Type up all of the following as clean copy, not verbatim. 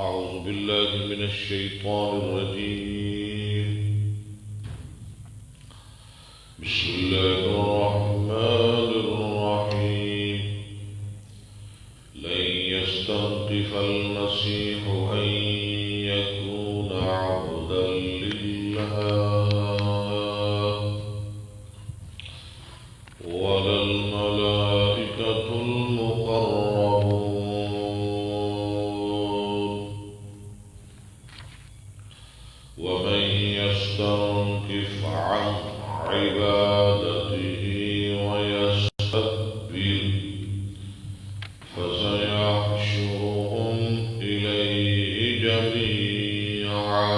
أعوذ بالله من الشيطان الرجيم. بسم الله الرحمن الرحيم. لن يستنكف المسيح أن يكون عبدا لله ولا الملائكة المقربون ومن يستنكف عن عبادته ويستكبر فسيحشرهم إليه جميعا.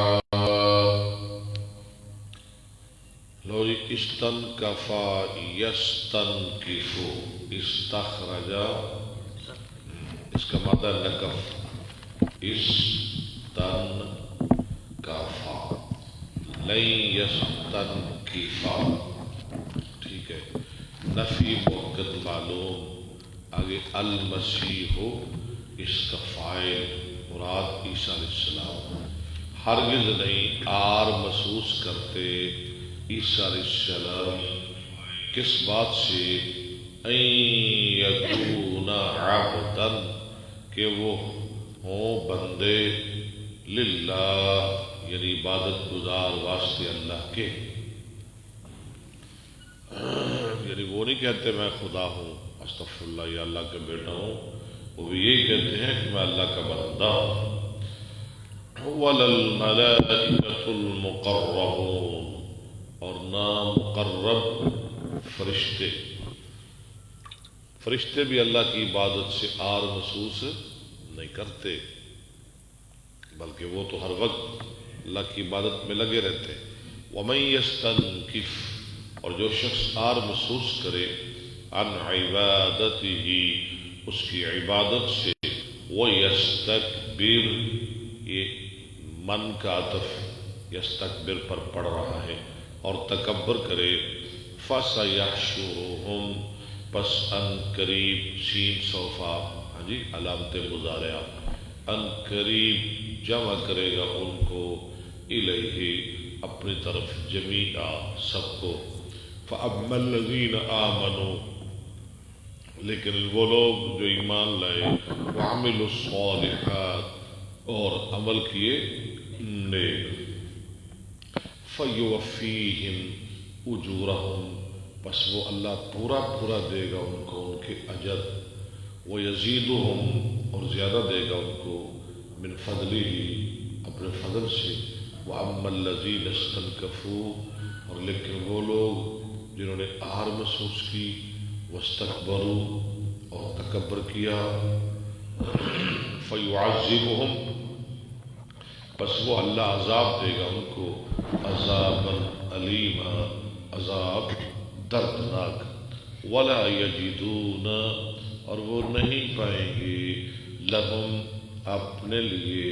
لو استنكفا يستنكف استخرجا اس کا مادہ نکف استنکفا لن یستنکفا. ٹھیک ہے، نفی موقت معلوم. آگے المسیح اس کا فاعل مراد عیسیٰ علیہ السلام. ہرگز نہیں آر محسوس کرتے عیسیٰ علیہ السلام کس بات سے؟ ان یکون عبدا کہ وہ ہوں بندے للہ یعنی عبادت گزار واسطے اللہ کے. یعنی وہ نہیں کہتے میں خدا ہوں استغفر اللہ یا اللہ کا بیٹا ہوں، وہ بھی یہی کہتے ہیں کہ میں اللہ کا بندہ ہوں. وَلَلْمَلَائِكَةُ الْمُقَرَّبُونَ اور نہ مقرب فرشتے. فرشتے بھی اللہ کی عبادت سے آر محسوس نہیں کرتے، بلکہ وہ تو ہر وقت اللہ کی عبادت میں لگے رہتے. وَمَن يَسْتَنْكِفْ اور جو شخص آر محسوس کرے عن عبادتہ اس کی عبادت سے، وَيَسْتَكْبِرْ یہ من کا عطف یستکبر پر پڑ رہا ہے اور تکبر کرے. فَسَيَحْشُرُهُمْ پس ان قریب سین صوفا جی علامت مضارعہ ان قریب جمع کرے گا ان کو الیہ اپنی طرف جمیعا سب کو. فَأَمَّا الَّذِينَ آمَنُوا لیکن وہ لوگ جو ایمان لائے وَعَمِلُوا الصَّالِحَاتِ اور عمل کیے نیک فَيُوَفِّيهِمْ أُجُورَهُمْ بس وہ اللہ پورا دے گا ان کو ان کے اجر. وَيَزِيدُهُمْ اور زیادہ دے گا ان کو من فضلہ اپنے فضل سے. وَأَمَّا الَّذِينَ اسْتَنْكَفُوا اور لیکن وہ لوگ جنہوں نے آر محسوس کی وَاسْتَكْبَرُوا اور تکبر کیا فَيُعَذِّبُهُمْ بس وہ اللہ عذاب دے گا ان کو عذابًا علیما عذاب دردناک. وَلَا يَجِدُونَ اور وہ نہیں پائیں گے لہم اپنے لیے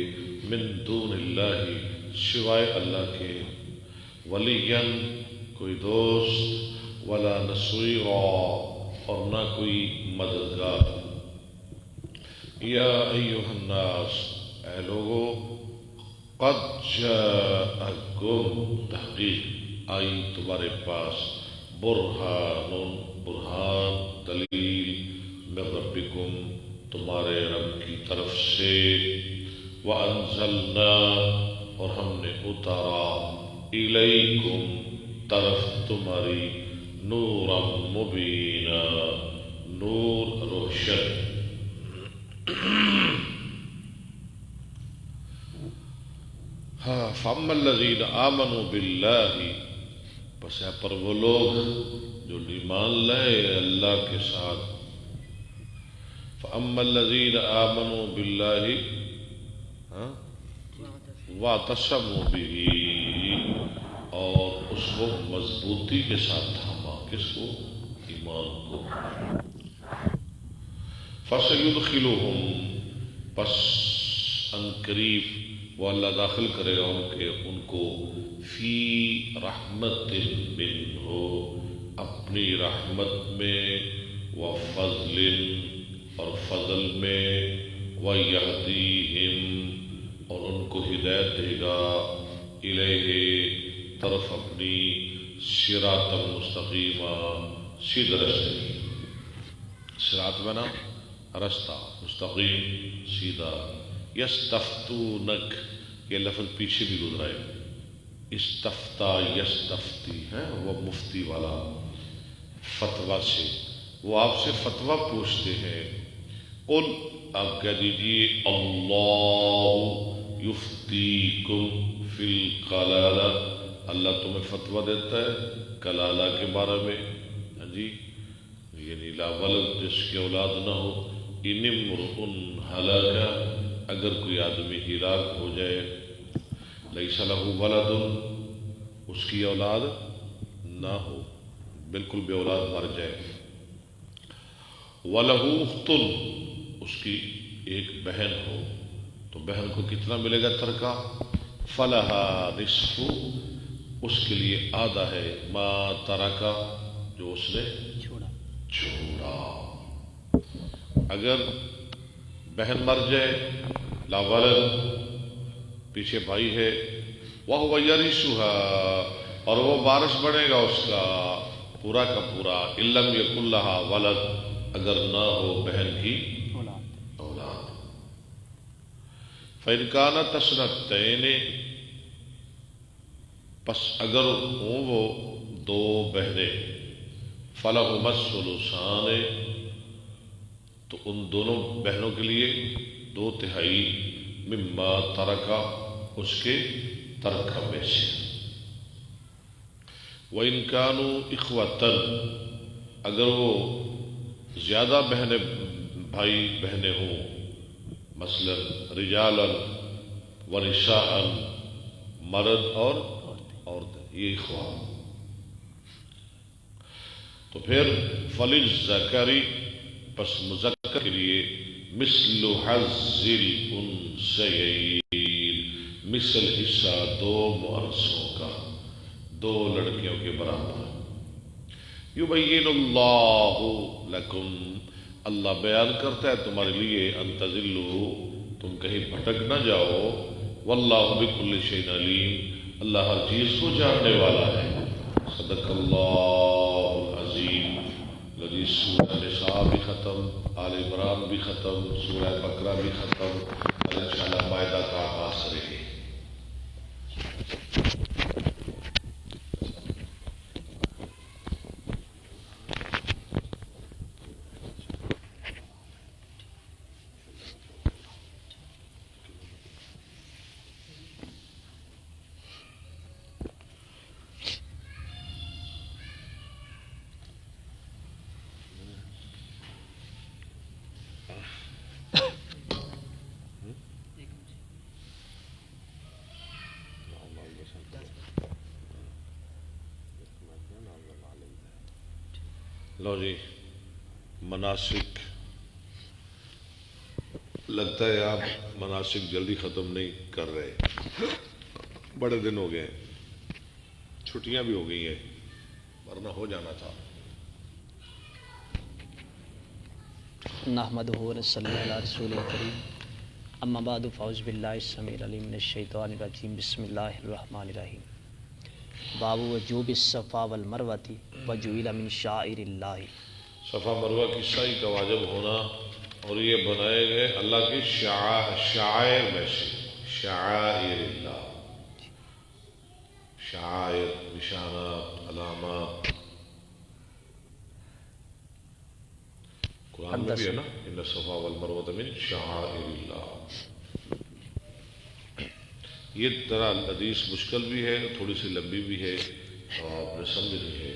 من دون اللہ سوائے اللہ کے ولیًا کوئی دوست ولا نصیرا اور نہ کوئی مددگار. یا ایھا الناس اے لوگو قد جاءکم تحقیق آئی تمہارے پاس برہان دلیل من ربکم تمہارے رب کی طرف سے. وَأَنزَلْنَا اور ہم نے اتارا الیکم طرف تمہاری نورا مبینا نور روشن. فَأَمَّا الَّذِينَ آمَنُوا بِاللَّهِ پس ہے پر وہ لوگ جو ایمان لائے اللہ کے ساتھ. فَأَمَّا الَّذِينَ آمَنُوا بِاللَّهِ وَاعْتَصَمُوا بِهِ اور اس کو مضبوطی کے ساتھ تھاما. کس کو؟ ایمان کو. فَسَيُدْخِلُهُمْ پس ان قریب وہ اللہ داخل کرے گا ان کو فی رحمت منہ اپنی رحمت میں وفضل اور فضل میں ویہدیہم اور ان کو ہدایت دے گا الیہ طرف اپنی صراط مستقیمہ سیدھے رستے کی. صراط بنا رستہ، مستقیم سیدھا. یستفتونک یہ لفظ پیچھے بھی گزرا ہے. استفتا یستفتی ہے وہ مفتی والا فتویٰ سے، وہ آپ سے فتویٰ پوچھتے ہیں. قل آپ کہہ دیجیے اللہ یفتیکم فی الکلالہ اللہ تمہیں فتویٰ دیتا ہے کلالہ کے بارے میں. ہاں جی، یعنی لا ولد جس کی اولاد نہ ہو. ان امرؤ ہلک اگر کوئی آدمی ہلاک ہو جائے، لیس لہ ولد اس کی اولاد نہ ہو، بالکل بے اولاد مر جائے. وَلَهُ اخت اس کی ایک بہن ہو تو بہن کو کتنا ملے گا ترکہ؟ فَلَهَا نِصْفُ اس کے لیے آدھا ہے ما ترکہ جو اس نے چھوڑا. اگر بہن مر جائے لا ولد پیچھے بھائی ہے وَهُوَ يَرِثُهَا اور وہ وارث بنے گا اس کا پورا کا پورا. إِن لَّمْ يَكُن لَّهَا وَلَد اگر نہ ہو بہن کی اولاد. فَإِن كَانَتْ اثْنَتَيْنِ پس اگر ہوں وہ دو بہنیں فَلَهُمَا الثُّلُثَانِ تو ان دونوں بہنوں کے لیے 2/3 مما ترکا اس کے ترکہ میں سے. وَإِن كَانُوا إِخْوَةً اگر وہ زیادہ بہنیں بھائی بہنیں ہوں مثلا رجالا ونساء مرد اور عورتیں یہ اخوہ تو پھر فَلِلذَّكَرِ پس مذکر کے لیے مثل حظ الانثیین مثل حصہ 2 مؤنثوں کا 2 لڑکیوں کے برابر. یبین اللہ لکم اللہ بیان کرتا ہے تمہارے لیے ان تضلوا تم کہیں بھٹک نہ جاؤ. واللہ بکل شیء علیم اللہ ہر چیز کو جاننے والا ہے. صدق اللہ العظیم. لذی سورہ نساء بھی ختم، آل عمران بھی ختم، سورہ بقرہ بھی ختم، اور انشاءاللہ مائدہ کا آغاز کریں گے. لو جی مناسک لگتا ہے آپ مناسک جلدی ختم نہیں کر رہے، بڑے دن ہو گئے، چھٹیاں بھی ہو گئی ہیں ورنہ ہو جانا تھا. نحمدہ و نصلی علی رسول کریم. اما بعد فاعوذ باللہ السمیع العلیم من الشیطان الرجیم. بسم اللہ الرحمن الرحیم. باب وجوب الصفا والمروۃ وجعل من شعائر اللہ. صفا مروہ کی سعی کا واجب ہونا اور یہ بنائے گئے اللہ کے شعائر میں سے. شعائر اللہ، شعائر نشانات علامات قرآن میں بھی ہے نا ان الصفا والمروۃ من شعائر اللہ. یہ طرح حدیث مشکل بھی ہے تھوڑی سی لمبی بھی ہے اور آپ نے سمجھنی ہے.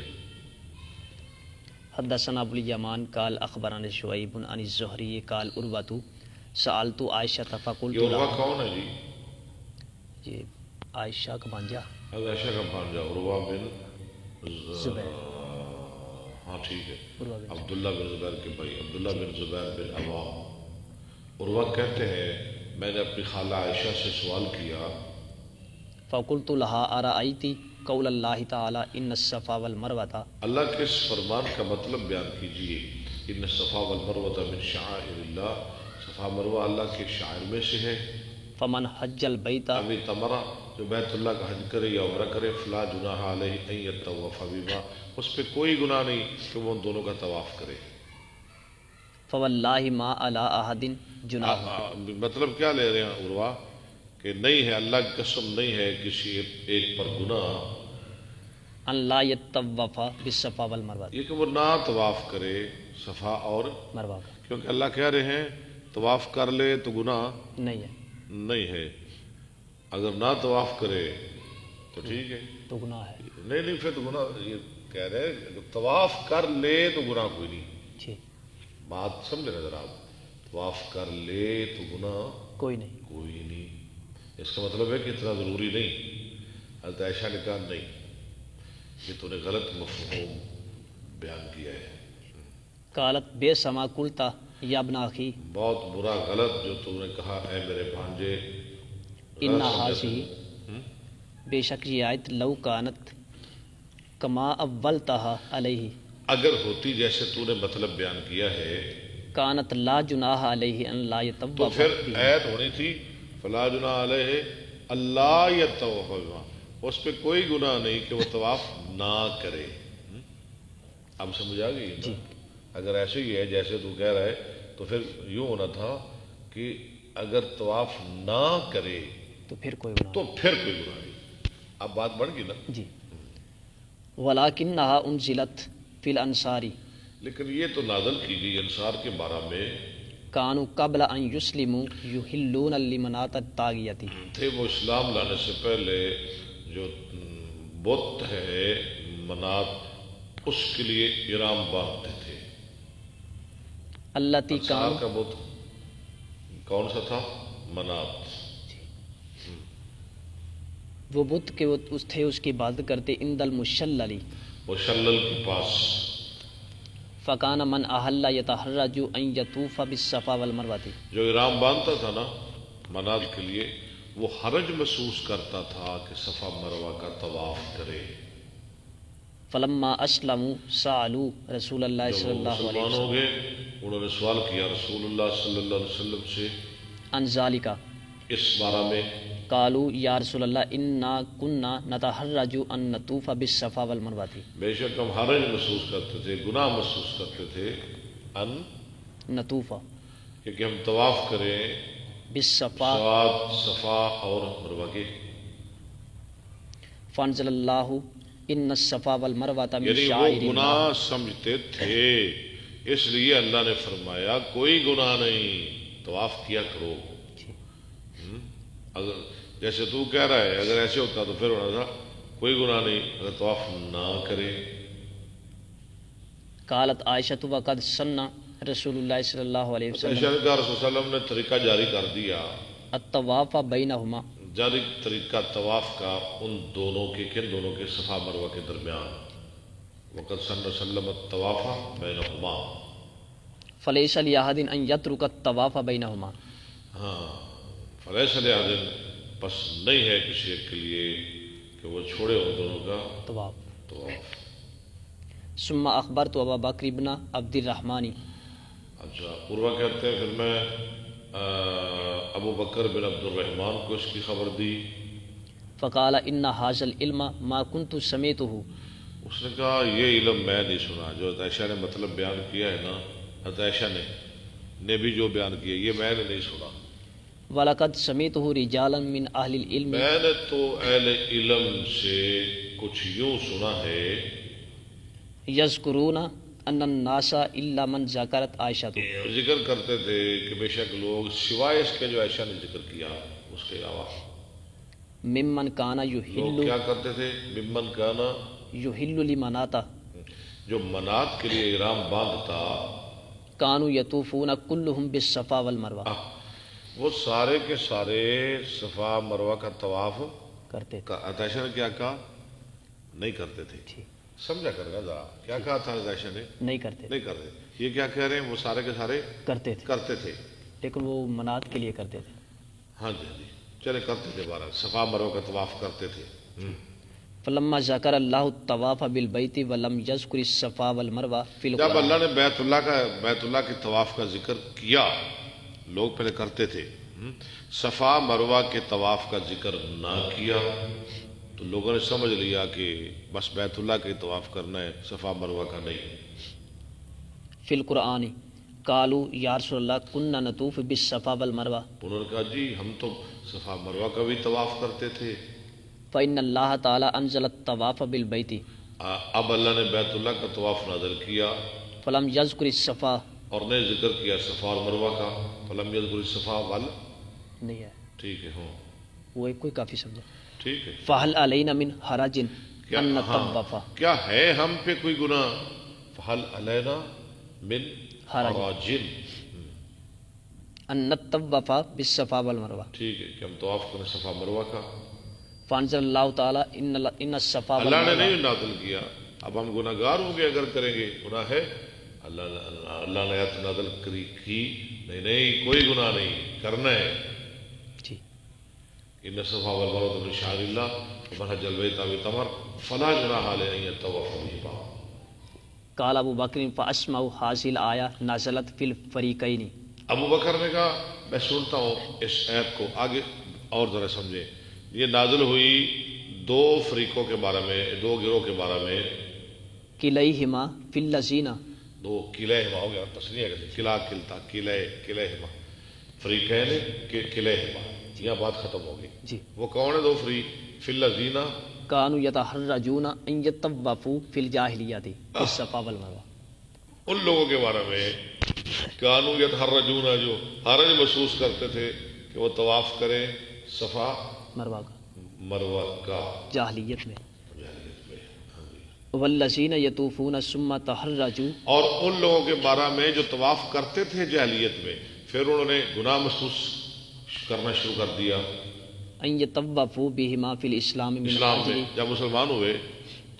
حدثنا ابو الیمان قال اخبرنا شعیب عن الزہری قال عروۃ سألت عائشہ فقلت یہ عروہ کون ہے جی؟ یہ عائشہ کا بھانجا، عائشہ کا بھانجا عروہ بن زبیر. ہاں ٹھیک ہے، عروہ بن عبداللہ بن زبیر کے بھائی عبداللہ بن زبیر بن عوام. عروہ کہتے ہیں میں نے اپنی خالہ عائشہ سے سوال کیا فقلت لها ارأیتی قول اللہ تعالی ان الصفا والمروۃ. اللہ کے اس فرمان کا مطلب بیان کیجئے. ان الصفا والمروۃ من شعائر اللہ، صفا مروہ اللہ کے شعائر میں سے ہے. فمن حج البیت ابھی تمرا جو بیت اللہ کا حج کرے یا عمرہ کرے فلا جناح علیہ ان یطوف بہما، اس پہ کوئی گناہ نہیں کہ وہ ان دونوں کا طواف کرے۔ فواللہ ما علی احد جناح، مطلب کیا لے رہے ہیں عروا کہ نہیں ہے، اللہ کی قسم نہیں ہے کسی ایک پر گناہ ان لا یطوف بالصفا والمروہ، یہ کہ وہ نہ طواف کرے صفا اور مروہ کا کیونکہ اللہ کہہ رہے ہیں طواف کر لے تو گناہ نہیں ہے، نہیں ہے، اگر نہ طواف کرے تو ٹھیک ہے، تو گناہ ہے۔ نہیں پھر تو گناہ، یہ کہہ رہے ہیں طواف کر لے تو گناہ کوئی نہیں، ٹھیک، بات سمجھ رہے ذرا آپ، طواف کر لے تو گناہ کوئی نہیں۔ کوئی نہیں، اس کا مطلب ہے کہ اتنا ضروری نہیں۔ حضرت عائشہ نے کہا نہیں، یہ تو نے غلط مفہوم بیان کیا ہے، قالت بے سما قلتا یا ابن اخی بہت برا غلط جو تو نے کہا اے میرے بھانجے۔ ان غلط سمجھا ہاسی، تو- بے شک یہ آیت لو کانت کما اولتها علیہ اگر ہوتی جیسے تو نے مطلب بیان کیا ہے کانت لا جناح علیہ ان لا تو یطوف پھر بہما، ایت ہونی تھی فلا جناح علیہ اللہ یطوف بہما، اس پہ کوئی گناہ نہیں کہ وہ طواف نہ کرے۔ اب سمجھ آ گئی؟ جی۔ اگر ایسے ہی ہے جیسے تو کہہ رہا ہے تو پھر یوں ہونا تھا کہ اگر طواف نہ کرے تو پھر کوئی گناہ تو پھر کوئی گناہ نہیں۔ اب بات بڑھ گئی نا؟ نہیں۔ جی، ولکنھا انزلت فی الانصاری لیکن یہ تو نازل کی گئی انصار کے بارے میں، کانوا قبل ان یسلموا یحلون لمنات الطاغیۃ، تھے وہ اسلام لانے سے پہلے جو بت ہے منات اس کے لیے احرام باندھتے تھے۔ التی انصار کانوا، کا بت کون سا تھا؟ منات۔ وہ بت کے وہ اس تھے اس کی عبادت کرتے عند المشلل، مشلل کے پاس۔ فکان من احل یتحرج ان یطوف بالصفا والمروہ، جو احرام باندھتا تھا نا منات کے لیے وہ حرج محسوس کرتا تھا کہ صفا مروہ کا طواف کرے۔ فلما اسلموا سألوا رسول اللہ جب صلی وہ اللہ علیہ مسلمان وسلم ہو گئے انہوں نے سوال کیا رسول اللہ صلی اللہ علیہ وسلم سے عن ذالک، اس بارے میں، قالوا یا رسول اللہ انا کنا نتحرج ان نطوف بالصفا والمروہ، بے شک ہم حرج محسوس کرتے تھے، گناہ محسوس کرتے تھے، ان نطوف کہ ہم طواف کریں بالصفا، سواد صفا اور مروہ کے، فانزل اللہ ان الصفا والمروہ من یعنی وہ شعائر اللہ، گناہ سمجھتے تھے، اس لیے اللہ نے فرمایا کوئی گناہ نہیں، طواف کیا کرو۔ اگر جیسے تو کہہ رہا ہے اگر ایسے ہوتا تو پھر ہونا تھا کوئی گناہ نہیں اگر طواف نہ کرے۔ قالت عائشہ وقد سن رسول اللہ صلی اللہ علیہ عائشہ وسلم نے کہا رسول صلی اللہ علیہ وسلم نے طریقہ جاری کر دیا، الطواف بینہما، جاری طریقہ طواف کا ان دونوں کے، کن دونوں کے؟ صفا مروہ کے درمیان۔ وقت صلی اللہ علیہ وسلم الطواف بینہما، فلیس لأحد ان یترک الطواف بینہما، ہاں فلیس لأحد، پس نہیں ہے کسی ایک کے لیے کہ وہ چھوڑے ان دونوں کا طواف۔ طواف۔ ثم اخبرت ابا بکر بن عبد الرحمن، اچھا عروہ کہتے ہیں پھر میں ابو بکر بن عبد الرحمن کو اس کی خبر دی، فقال ان هذا العلم ما كنت سمعته، اس نے کہا یہ علم میں نہیں سنا جو حضرت عائشہ نے مطلب بیان کیا ہے نا، حضرت عائشہ نے بھی جو بیان کیا یہ میں نے نہیں سنا، ولقد سمعته رجالا من اهل العلم میں نے تو اہل علم سے کچھ یوں سنا ہے یذکرون ان الناس الا من ذکرت عائشہ، ذکر کرتے تھے کہ بے شک لوگ سوائے اس کے جو عائشہ نے ذکر کیا اس کے علاوہ، ممن کان لوگ یحل کیا کرتے تھے؟ ممن کانا، یحل لمناتا، جو منات کے لیے احرام باندھتا، کانوا یطوفون کلهم بالصفا والمروہ، وہ سارے کے سارے صفا مروہ کا طواف کرتے تھے۔ عائشہ نے کیا کہا؟ نہیں کرتے تھے۔ ٹھیک، سمجھا کرنا ذرا کیا کہا تھا عائشہ نے؟ نہیں کرتے تھے، نہیں کرتے۔ یہ کیا کہہ رہے ہیں؟ وہ سارے کے سارے کرتے تھے کرتے تھے، لیکن وہ منات کے لیے کرتے تھے۔ ہاں جی جی چلے کرتے تھے، بارہ صفا مروہ کا طواف کرتے تھے۔ فلما ذکر اللہ الطواف بالبیت ولم یذکر الصفا والمروہ فی جب القرآن، اللہ نے بیت اللہ کے طواف کا ذکر کیا، لوگ پہلے کرتے تھے صفا مروہ کے طواف کا ذکر نہ کیا تو لوگوں نے سمجھ لیا کہ بس بیت اللہ کا طواف کرنا ہے، صفا مروہ کا نہیں۔ فی القرآن قالوا یا رسول اللہ کننا نطوف بالصفا والمروہ انہوں نے کہا جی ہم تو صفا مروہ کا بھی طواف کرتے تھے۔ فإن اللہ تعالی انزل الطواف بالبیت اب اللہ نے بیت اللہ کا طواف نازل کیا فلم یذکر الصفا اور نے ذکر کیا صفا اور مروہ کا، فلم یذکر الصفا وال، نہیں ہے ٹھیک ہے ہاں وہ ایک کوئی کافی سمجھا۔ ٹھیک ہے۔ فہل علینا من حرج کیا ان ہاں نطوف کیا ہے ہم پہ کوئی گناہ؟ فہل علینا من حرج حراج، ان نطوف بالصفا والمروہ ٹھیک ہے کہ ہم طواف کریں صفا مروہ کا۔ فانزل اللہ تعالی ان الصفا اللہ نے والمروہ نہیں نازل کیا، اب ہم گناہ گار ہوں گے اگر کریں گے، گناہ ہے۔ اللہ نے آیت نازل کی نہیں کوئی گناہ نہیں، کرنا ہے۔ جی ان الصفا والمروہ من شعائر اللہ ومن حج البیت او اعتمر فلا جناح علیہ ان یطوف بہما۔ قال ابو بکر فاسمعوا هذه الآیہ نزلت فی الفریقین۔ ابو بکر نے کہا میں سنتا ہوں اس آیت کو، آگے اور ذرا سمجھیں۔ یہ نازل ہوئی دو فریقوں کے بارے میں، دو گروہ کے بارے میں، کلیہما فی الذین دو کلیہما ہو گیا تسنیہ کہتے ہیں، کلا کلتا کلیہما، فریقین کلیہما، یہاں بات ختم ہو گئی۔ جی وہ کون ہے دو فریق؟ فی الذین کانوا یتحرجون ان یطوفوا فی الجاہلیۃ بالصفا والمروہ، ان لوگوں کے بارے میں کانوا یتحرجون جو حرج محسوس کرتے تھے کہ وہ طواف کریں صفا مروہ کا مروہ کا جاہلیت میں، والذین یطوفون ثم تحرجوا، اور ان لوگوں کے بارے میں جو طواف کرتے تھے جاہلیت میں، پھر انہوں نے گناہ محسوس کرنا شروع کر دیا ان یطوفوا بہما فی الاسلام من اسلام میں۔ اجل جب مسلمان ہوئے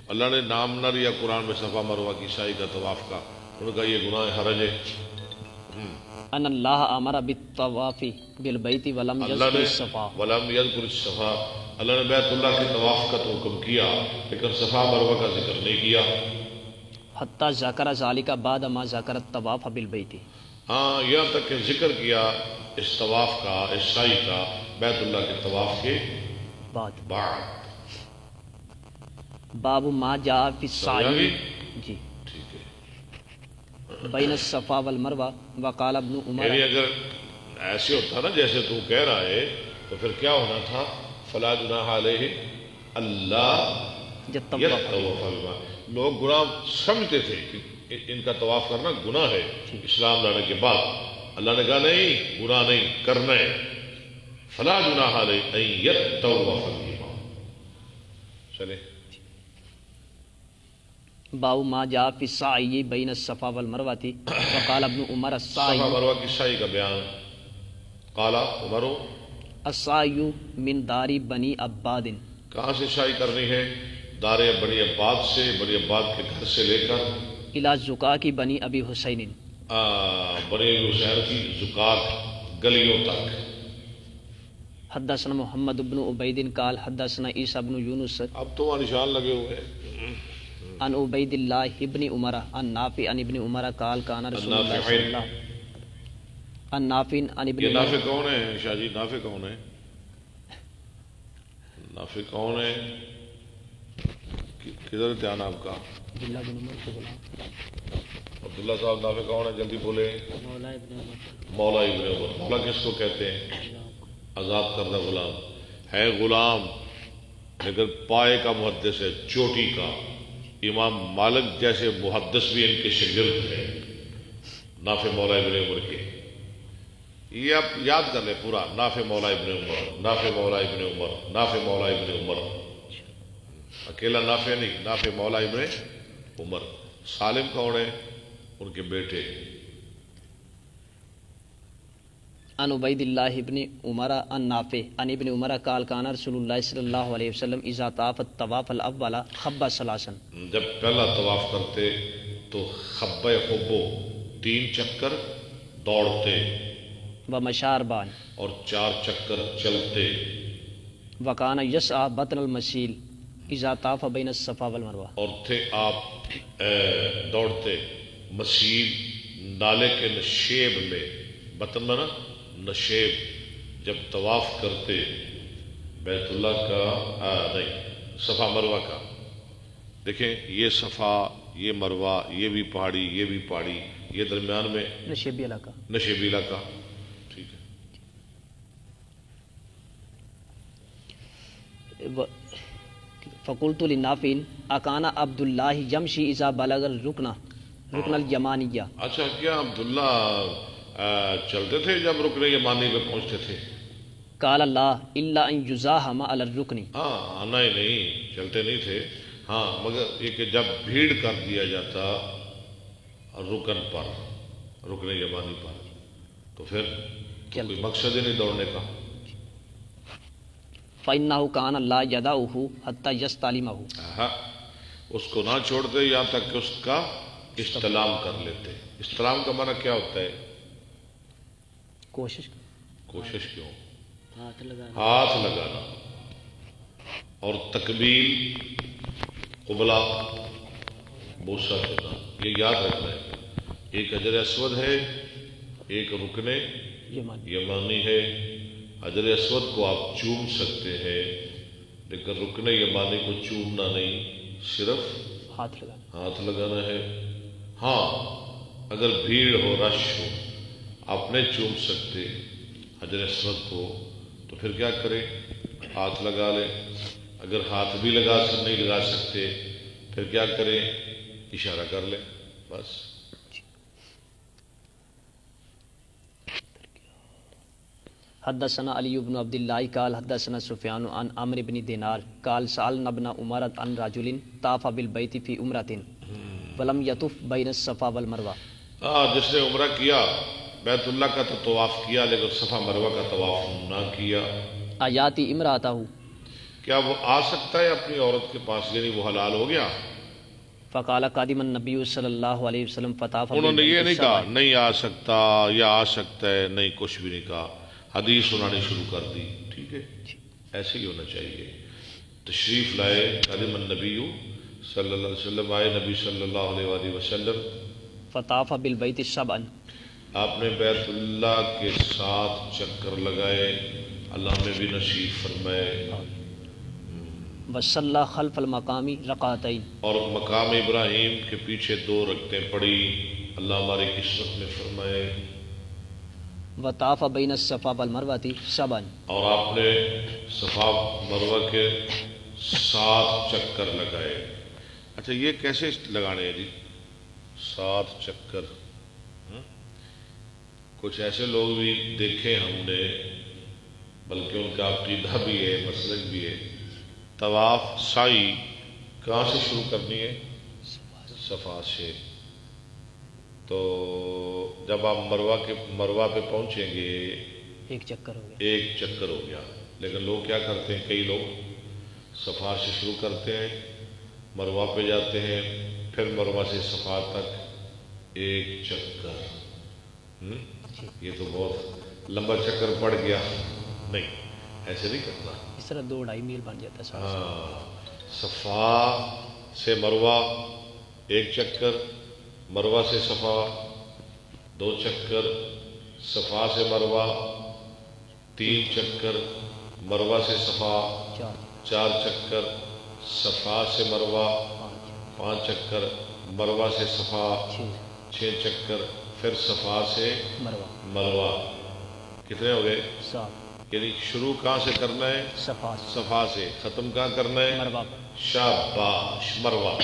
اللہ نے نام نہ لیا قرآن میں صفا مروہ کی سعی کا طواف کا، انہوں نے کہا یہ گناہ حرج ہے۔ ان اللہ امر بالطواف بالبیت ولم اللہ یذکر نے الصفا، ولم یذکر الصفا، اللہ نے بیت اللہ کے طواف کا تو حکم کیا لیکن صفا مروہ کا ذکر نہیں کیا۔ حتی ذکر ذالک بعد ما ذکر الطواف بالبیت، ہاں یہاں تک کہ ذکر کیا اس طواف کا، اس سعی کا بیت اللہ کے طواف کے بعد بعد۔ باب ما جاء فی سمجھا السعی گئی؟ جی ٹھیک ہے۔ بین الصفا والمروہ وقال ابن عمر، یعنی اگر ایسے ہوتا نا جیسے تو کہہ رہا ہے تو پھر کیا ہونا تھا؟ فلا جناح علیہ اللہ یطوف یطوف بہما۔ لوگ گناہ سمجھتے تھے کہ ان کا طواف کرنا گناہ ہے اسلام لانے کے بعد، اللہ نے کہا نہیں گناہ نہیں، کرنا ہے۔ فلا جناح علیہ ان یطوف بہما۔ چلے باب ما جاء فی السعی بین الصفا والمروہ وقال ابن عمر السعی صفا مروہ کی سعی کا بیان۔ قال عمرو، السعی من دار بنی عباد، کہاں سے سعی کرنی ہے؟ دار بنی عباد سے، بنی عباد کے گھر سے لے کر الی زقاق بنی ابی حسین، بنی حسین کی زکات گلیوں تک۔ حدثنا محمد بن عبید قال حدثنا عیسی بن یونس اب تو وہاں نشان لگے ہوئے ہیں۔ عن عبید اللہ ابن عمر عن نافع عن ابن عمر قال کان رسول اللہ صلی اللہ عن نافع عن ابن یہ عمر۔ نافع کون ہے شاہ جی؟ نافع کون ہے؟ نافع کون ہے؟ کدھر دھیان آپ کا؟ عبداللہ بن عمر کو بلا عبداللہ صاحب نافع کون ہے؟ جلدی بولے۔ مولا ابن عمر، مولا ابن عمر۔ مولا کس کو کہتے ہیں؟ آزاد کردہ غلام ہے، غلام لیکن پائے کا محدث ہے، چوٹی کا۔ امام مالک جیسے محدث بھی ان کے شاگرد ہیں، نافع مولا ابن عمر کے۔ یہ آپ یاد کر لیں پورا، نافع مولا ابن عمر، نافع مولا ابن عمر، نافع مولا ابن عمر۔ اکیلا نافع نہیں، نافع مولا ابن عمر۔ سالم کون ہے؟ ان کے بیٹے۔ عن عبید اللہ ابن عمر عن نافع عن ابن عمر قال کان رسول اللہ صلی اللہ علیہ وسلم اذا طاف الطواف الاول خب ثلاثا، جب پہلا طواف کرتے تو خبہ خبو 3 چکر دوڑتے ومشار بان، اور 4 چکر چلتے۔ وکان یسعى بطن المسیل اذا طاف بین الصفا والمروہ، اور تھے آپ دوڑتے مسیل نالے کے نشیب میں، بطن میں نا نشیب، جب طواف کرتے بیت اللہ کا نہیں صفا مروہ کا، دیکھیں یہ صفا، یہ مروہ، یہ بھی پہاڑی، یہ بھی پہاڑی، یہ درمیان میں نشیبی علاقہ. نشیبی علاقہ. ٹھیک ہے. فقلت للنافع اکانا عبد اللہ یمشی اذا بلغ الرکن الیمانیہ. اچھا، کیا عبداللہ چلتے تھے جب رکن یمانی پہ پہنچتے تھے؟ قال لا الا ان یزاحم علی الرکن. ہاں، نہیں نہیں چلتے نہیں تھے، ہاں مگر یہ کہ جب بھیڑ کر دیا جاتا رکن پر، رکن یمانی پر، تو پھر تو کوئی مقصد ہی نہیں دوڑنے کا. فإنه كان لا يدعه حتى يستلمه. ہاں، اس کو نہ چھوڑتے یہاں تک کہ اس کا استلام کر لیتے. استلام کا معنی کیا ہوتا ہے؟ کوشش کیوں؟ ہاتھ لگانا. اور تکبیر، قبلہ، بوسہ دینا، یہ یاد رکھنا ہے. ایک حجر اسود ہے، ایک رکن یمانی ہے. حجر اسود کو آپ چوم سکتے ہیں لیکن رکن یمانی کو چومنا نہیں، صرف ہاتھ لگانا ہے. ہاں اگر بھیڑ ہو، رش ہو، آپ نہیں چوم سکتے حجر اسود کو تو پھر کیا کریں؟ ہاتھ لگا لیں. اگر ہاتھ بھی نہیں لگا سکتے پھر کیا کریں؟ اشارہ کر لیں بس. حدثنا علی بن عبد اللہ قال حدثنا سفیان عن عمرو بن دینار قال سألنا ابن عمر عن رجل طاف بالبیت فی عمرۃ ولم یطف بین الصفا والمروہ. جس نے عمرہ کیا بیت اللہ کا تو طواف کیا لیکن صفا مروہ کا طواف نہ کیا. آیاتی امراتہ، کیا وہ آ سکتا ہے اپنی عورت کے پاس، یعنی وہ حلال ہو گیا؟ فقال قادم النبی صلی اللہ علیہ وسلم فطاف. انہوں نے یہ نہیں کہا نہیں آ سکتا یا آ سکتا ہے، نہیں کچھ بھی نہیں کہا، حدیث سنانی شروع کر دی. ٹھیک ہے، ایسے ہی ہونا چاہیے. تشریف لائے قادم النبی صلی اللہ علیہ وسلم، آئے نبی صلی اللہ علیہ وآلہ وسلم، فطاف بالبیت سبعا، آپ نے بیت اللہ کے 7 چکر لگائے، اللہ میں بھی نصیب فرمائے. وصلی خلف المقام رکعتین، اور مقام ابراہیم کے پیچھے 2 رکعتیں پڑھی، اللہ ہماری قسمت میں فرمائے. وطاف بین الصفا والمروہ سبعا، اور آپ نے صفا مروہ کے 7 چکر لگائے. اچھا یہ کیسے لگانے ہیں جی 7 چکر؟ کچھ ایسے لوگ بھی دیکھے ہم نے، بلکہ ان کا عقیدہ بھی ہے، مسلک بھی ہے. طواف سعی کہاں سے شروع کرنی ہے؟ صفا سے. تو جب آپ مروہ پہ پہنچیں گے 1 چکر ہو گیا، 1 چکر ہو گیا. لیکن لوگ کیا کرتے ہیں، کئی لوگ صفا سے شروع کرتے ہیں، مروہ پہ جاتے ہیں، پھر مروہ سے صفا تک 1 چکر. یہ تو بہت لمبا چکر پڑ گیا. نہیں، ایسے نہیں کرنا. اس طرح 2-2.5 میل بن جاتا ہے. ہاں، صفا سے مروہ 1 چکر، مروہ سے صفا 2 چکر، صفا سے مروہ 3 چکر، مروہ سے صفا 4 چکر، صفا سے مروہ 5 چکر، مروہ سے صفا 6 چکر، پھر صفا سے مروہ. کتنے ہو گئے؟ 7. یعنی شروع کہاں سے کرنا ہے؟ صفا سے. ختم کہاں کرنا ہے؟ مروہ. شاباش، مروہ.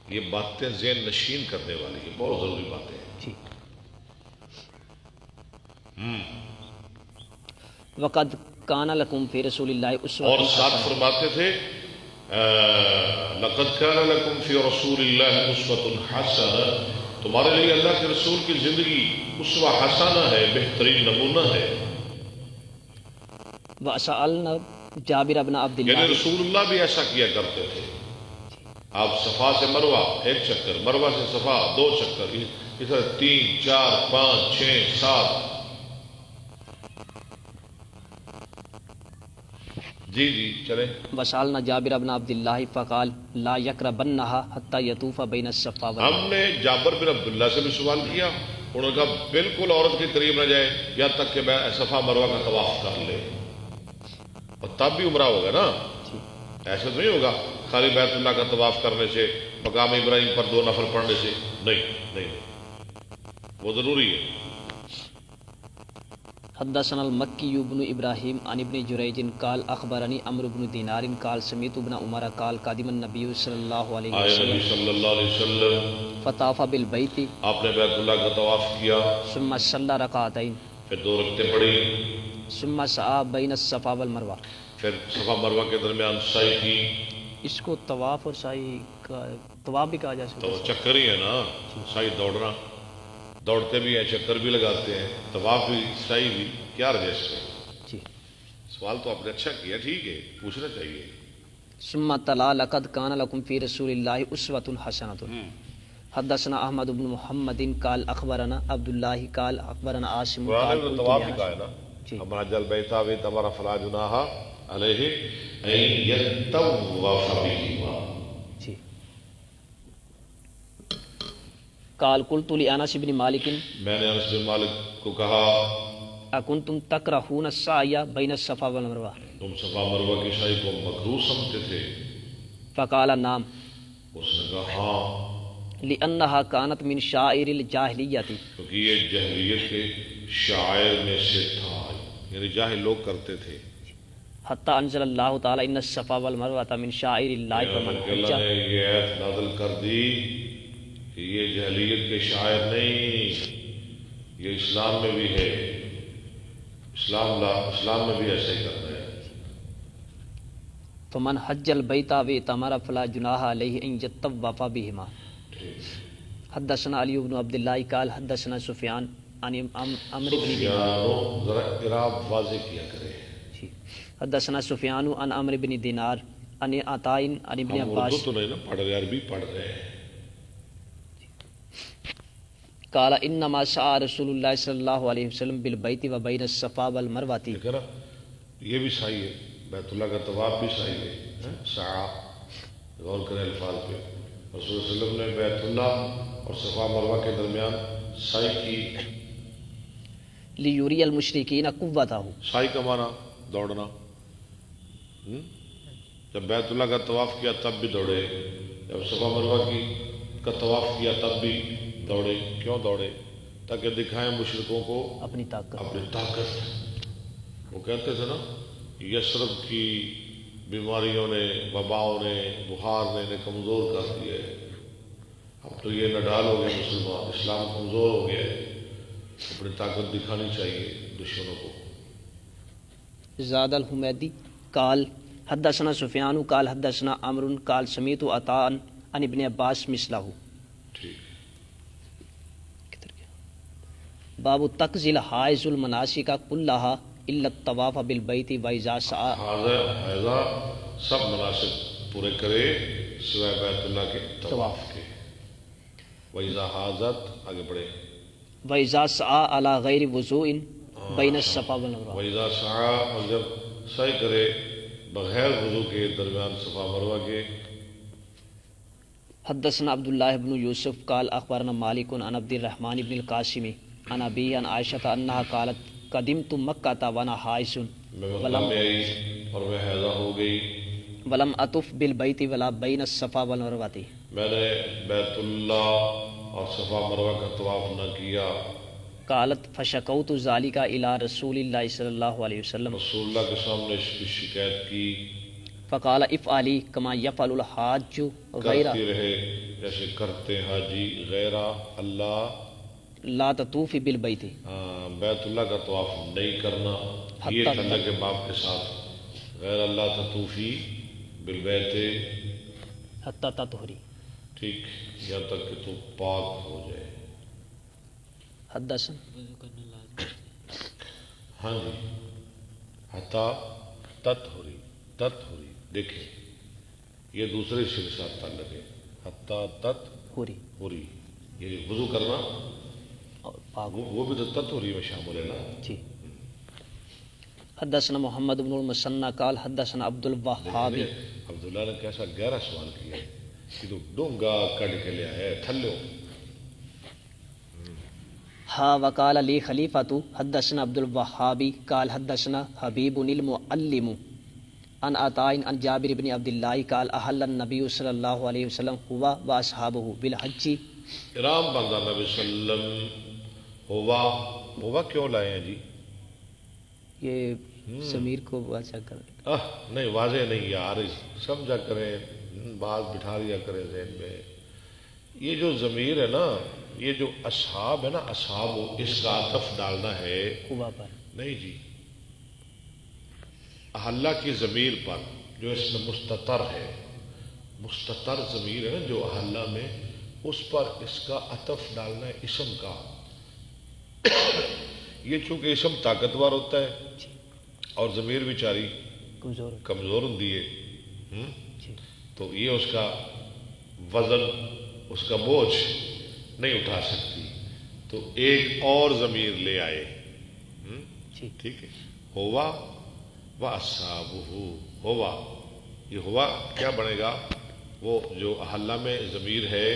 یہ باتیں ذہن نشین کرنے والی ہیں، بہت ضروری باتیں ہیں. وقد کان لکم فی رسول اللہ اسوۃ. اور ساتھ فرماتے تھے لقد کان لکم فی رسول اللہ اسوۃ حسنہ، تمہارے لیے اللہ کے رسول کی زندگی اسوہ حسنہ ہے، بہترین نمونہ ہے. وسألنا جابر بن عبد اللہ، یعنی رسول اللہ بھی ایسا کیا کرتے تھے. آپ صفا سے مروہ 1 چکر، مروہ سے صفا 2 چکر، اس طرح 3 4 5 6 7. جی چلیں. وسألنا جابر بن عبد اللہ فقال لا يقربنها حتى يطوف بين الصفا والمروہ. ہم نے جابر بن عبداللہ سے بھی سوال کیا، انہوں نے کہا بالکل عورت کے قریب نہ جائے یہاں تک کہ میں صفا مروہ کا طواف کر لے، اور تب بھی عمرہ ہوگا نا، ایسا تو نہیں ہوگا خالی بیت اللہ کا طواف کرنے سے، مقام ابراہیم پر 2 نفل پڑھنے سے، نہیں، وہ ضروری ہے۔ حدثنا المکی بن ابراہیم عن ابن جریج قال اخبرنی عمرو بن دینار قال سمعت ابن عمر قال قدم النبی صلی اللہ علیہ آئے نبی وسلم صلی اللہ علیہ وسلم، فطاف بالبیت آپ نے بیت اللہ کا طواف کیا، ثم صلی رکعتین پھر 2 رکعتیں پڑھی، ثم سعى بین الصفا والمروہ، پھر صفا مروہ کے درمیان سعی کی۔ اس کو طواف اور سعی کا طواف بھی کہا جا سکتا تو ہے؟ چکر ہی ہے نا، سعی دوڑنا، دوڑتے بھی ہیں، چکر بھی لگاتے ہیں، طواف بھی سعی بھی، کیا رجسٹ ہے؟ جی۔ سوال تو آپ نے اچھا کیا، ٹھیک ہے، پوچھنا چاہیے۔ ثم تلا لقد كان لكم في رسول الله اسوة حسنة حدثنا احمد بن محمد قال اخبرنا عبد الله قال اخبرنا عاصم قرآن قال میں قلت طواف ہی لأنس- کہا ہے نا، جی ہمارا جل بیتا بھی تمہارا فلا جناح علیہ ان یطوف بہما۔ جی۔ قال قلت لأنس بن مالك میں نے انس بن مالک کو کہا اکنتم تکرہون السعی بین الصفا والمروہ تم صفا مروہ کی سعی کو مکروہ سمجھتے تھے؟ فقال نعم اس نے کہا ہاں، لأنها كانت من شعائر الجاہلیت کیونکہ یہ جاہلیت کے شاعر میں سے تھا، یعنی جاہل لوگ کرتے تھے۔ حتی انزل اللہ تعالی ان الصفا والمروہ من شعائر اللہ فمن کہ اللہ حج نے یہ آیت نازل کر دی کہ یہ جاہلیت کے شاعر نہیں، یہ اسلام میں بھی ہے، اسلام میں بھی ایسے ہی کرتا ہے۔ فمن حج البیت واعتمر فلا جناح علیہ ان یطوف بہما۔ حدثنا علی بن عبد اللہ قال حدثنا سفیان عن عمرو بن دینار ذرا اعراب واضح کیا کرے، حدثنا سفیان عن عمرو بن دینار عن عطاء عن ابن ہم عباس اردو تو نہیں نا پڑھ رہے، عربی پڑھ رہے ہیں۔ قال انما سعى رسول اللہ صلی اللہ علیہ وسلم بالبیت وبین الصفا والمروہ۔ دیکھا نا، یہ بھی صحیح ہے، بیت اللہ کا طواف بھی صحیح ہے، سعی، غور کریں الفاظ پہ۔ رسول صلی اللہ علیہ وسلم نے بیت اللہ اور صفا مروہ کے درمیان سعی کی۔ لیوری المشرکین قوتہ، سعی کا معنی دوڑنا، جب بیت اللہ کا طواف کیا تب بھی دوڑے، جب صفا مروہ کا طواف کیا تب بھی دوڑے۔ کیوں دوڑے؟ تاکہ دکھائیں مشرکوں کو اپنی طاقت۔ اپنی طاقت۔ وہ کہتے تھے نا یثرب کی بیماریوں نے، وباؤں نے، بخار نے انہیں کمزور کر دیا ہے، اب تو یہ نڈال ہو گئے مسلمان، اسلام کمزور ہو گیا ہے، اپنی طاقت دکھانی چاہیے دشمنوں کو۔ زاد الحمیدی قال حدثنا سفیان قال حدثنا عمرو قال سمعت عطاء عن ابن عباس مثلہ۔ ٹھیک، باب تقزل حائز المناسک کلہا الا الطواف بالبیت واذا سعى۔ حاضہ سب مناسب پورے کرے سوائے بیت اللہ کے طواف کے۔ وَإِذَا حَاضَتْ، آگے بڑھے، واذا سعى على غیر وضوء بین الصفا والمروہ۔ وَإِذَا سَعَى، اور جب سعی کرے بغیر وضو کے درمیان صفا مروہ کے۔ حدثنا عبد اللہ بن یوسف قال اخبرنا مالک عن عبد الرحمن بن القاسم عن ابی عن عائشہ انہا قالت قدمت مکہ وانا حائض میں مکہ میں آئی اور میں حیضہ ہو گئی، ولم اطف بالبیت ولا بین الصفا والمروہ۔ میں نے بیت اللہ اور صفا مروہ کا طواف نہ کیا۔ قالت فشکوت ذالک الی رسول اللہ صلی اللہ علیہ وسلم رسول اللہ کے سامنے اس کی شکایت کی، فقال افعلی کما یفعل الحاج غیر کرتی رہے جیسے کرتے حاجی غیر اللہ، لا تطوفی بالبیت بیت اللہ کا طواف نہیں کرنا، یہ اللہ کے باپ کے ساتھ، غیر اللہ تطوفی بالبیت، حتی تطہری۔ ٹھیک، یہاں تک کہ تو پاک ہو جائے۔ حدثنا ہاں جی، حتی تطہری، تطہری، دیکھیں یہ دوسرے سے کے ساتھ تعلق ہے، حتی تطہری، یہ وضو کرنا اور پاک۔ وہ بھی تو تطہری میں شامل ہے نا۔ جی۔ حدثنا محمد بن المثنى قال حدثنا عبد الوهاب۔ عبداللہ نے کیسا گہرا سوال کیا ہے کہ تو ڈونگا کٹ کے لیا ہے تھلو۔ ہا وقال علی خلیفۃ حدثنا عبد الوهاب قال حدثنا حبیب المعلم عن عطاء عن جابر بن عبد الله قال احل النبي صلی اللہ علیہ وسلم هو واصحابه بالحج. ارام بندہ نبی صلی اللہ علیہ وسلم ہوا کیوں لائے ہیں جی؟ یہ ضمیر کو واضح کر نہیں واضح نہیں یار، سمجھا کریں، بات بٹھا لیا کریں ذہن میں. یہ جو ضمیر ہے نا، یہ جو اصحاب ہے نا، اصحاب، اس کا عطف ڈالنا ہے ہوا پر نہیں جی، احلہ کی ضمیر پر جو اس میں مستتر ہے، مستتر ضمیر ہے نا جو احلہ میں، اس پر اس کا عطف ڈالنا ہے اسم کا. یہ چونکہ اسم طاقتور ہوتا ہے اور ضمیر بیچاری کمزور ہوتی ہے، تو یہ اس کا وزن، اس کا بوجھ نہیں اٹھا سکتی، تو ایک اور ضمیر لے آئے. ٹھیک ہے، ہوا و اصحابہ، ہوا، یہ ہوا کیا بنے گا؟ وہ جو احلہ میں ضمیر ہے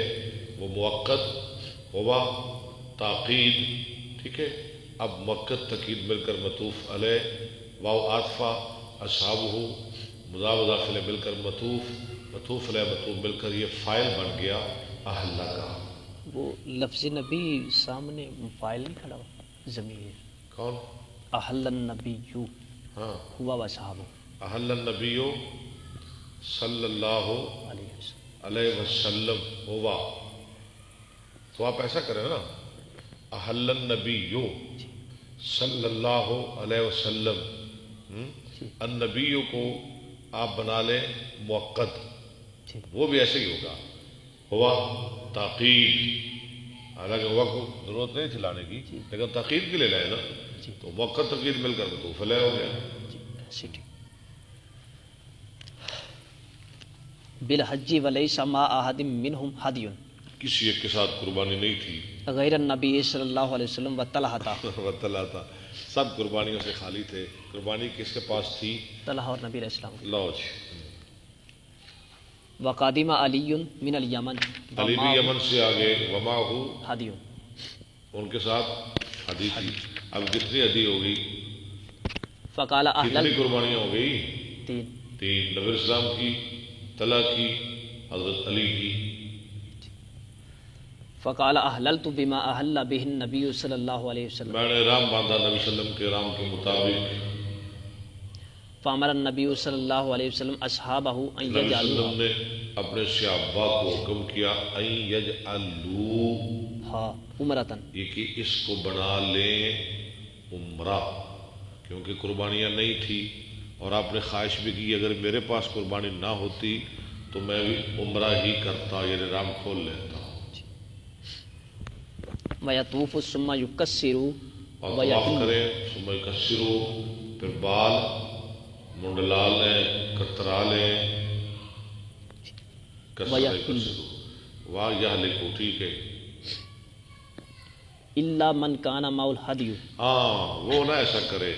وہ مؤقت، ہوا تاقید. ٹھیک ہے، اب مؤقت تاکید مل کر مطوف علیہ، واو عاطفہ، اصحابہ مضاف مضاف الیہ مل کر مطوف علیہ مطوف مل کر یہ فاعل بن گیا احلہ کا. وہ لفظ نبی سامنے فاعل نہیں کھڑا ہوا، ضمیر کون؟ احل النبی ہاں، ہوا وصحابہ، احل النبی صلی اللہ علیہ وسلم ہوا. تو آپ ایسا کریں نا، احل النبی صلی اللہ علیہ وسلم، النبی کو آپ بنا لیں مؤقت، وہ بھی ایسے ہی ہوگا، ہوا تاقید، حالانکہ ہوا کو ضرورت نہیں چلانے کی، لیکن تاقید کے لیے لائے نا، تو مؤقت تاقید مل کر مطوف علیہ ہو گیا. بالحج ولیس ما احد منہم حدی، کسی ایک کے ساتھ قربانی نہیں تھی غیر النبی صلی اللہ علیہ وسلم و طلحہ، طلحہ، سب قربانیوں سے خالی تھے. قربانی کس کے پاس تھی؟ طلحہ اور نبی علیہ السلام. لو جی. وقادم علی من الیمن، علی بھی یمن سے آگے، وماہو حدی، ان کے ساتھ ہدی تھی. اب کتنی ہدی ہوگی؟ فقال کتنی احلل، قربانیاں ہو گئی؟ 3. نبی اسلام کی، طلحہ کی، حضرت علی کی. فقال احللت بما احل به النبی صلی اللہ علیہ وسلم، میں نے رام باندھا نبی صلی اللہ علیہ وسلم کے رام کے مطابق. فامر النبی صلی اللہ علیہ وسلم اصحابہ ان نبی صلی اللہ علیہ یجعلوا، وسلم نے اپنے صحابہ کو حکم کیا ان یجعلوا، عمرتن، یہ کہ اس کو بنا لیں عمرہ، کیونکہ قربانیاں نہیں تھی اور آپ نے خواہش بھی کی اگر میرے پاس قربانی نہ ہوتی تو میں بھی عمرہ ہی کرتا، یعنی رام کھول لیتا. ویطوف ثم یکسر اور طواف کریں، ثم یکسروا، پھر بال منڈلا لیں، کترا لیں، واہ یہلکو. ٹھیک ہے، الا من کان معه الحدی، ہاں وہ نہ ایسا کرے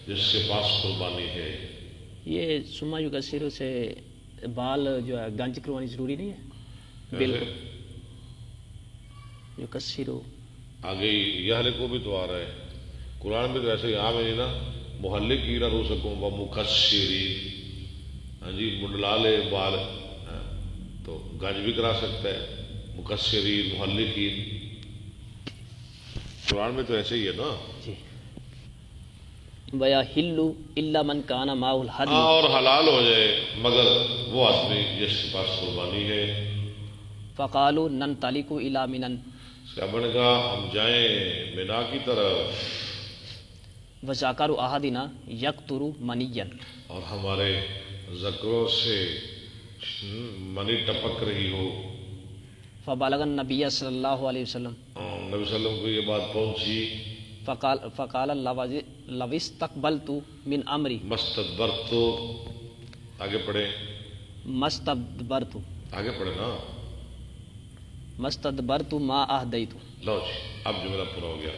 جس کے پاس قربانی ہے. یہ ثم یکسر سے بال جو ہے گنج کروانی ضروری نہیں ہے؟ بالکل. یکسر آگے یہلکو بھی تو آ رہا ہے قرآن میں، تو ایسے ہی عام ہے نا، محلقین رؤوسکم ومقصرین، ہاں جی، منڈلا لے بال، تو گنج بھی کرا سکتا ہے، مقصرین، محلقین، قرآن میں تو ایسے ہی ہے نا. جی. ویحل الا من کان معه الحدی، ہاں، اور حلال ہو جائے مگر وہ آدمی جس کے پاس قربانی ہے. فقالوا ننطلق الى منن، صحابہ نے کہا ہم جائیں مینا کی طرف، وذاکر احدنا یقطر منیا، اور ہمارے ذکروں سے منی ٹپک رہی ہو. فبلغ النبی صلی اللہ علیہ وسلم، نبی صلی اللہ علیہ وسلم کو یہ بات پہنچی. فقال لو استقبلت من امری، مستدبرت، آگے پڑھے، مستدبرت، آگے پڑھے نا، مستدبرت ما اهدیت. لو جی، اب جملہ پورا ہو گیا.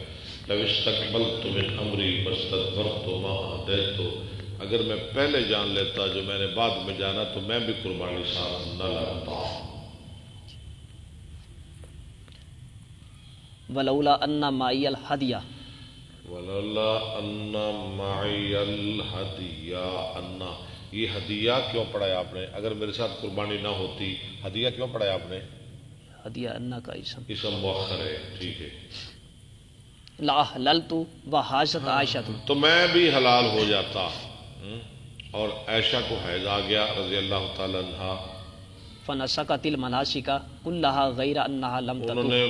لو استقبلت من امری مستدبرت ما اهدیت، اگر میں پہلے جان لیتا جو میں نے بعد میں جانا تو میں بھی قربانی ساتھ نہ لاتا. ولولا ان معی الہدیہ ولولا ان معی الہدیہ، ان یہ ہدیہ کیوں پڑھایا آپ نے؟ اگر میرے ساتھ قربانی نہ ہوتی، ہدیہ کیوں پڑھایا آپ نے؟ ہدیہ ان کا اسم اسم مؤخر ہے، ٹھیک ہے۔ لا حللت وحاجت عائشہ تو میں بھی حلال ہو جاتا، اور عائشہ کو حیض آ گیا رضی اللہ تعالی عنہ، فنسکت المناسک کلہا غیر انہا لم انہوں تطوف، نے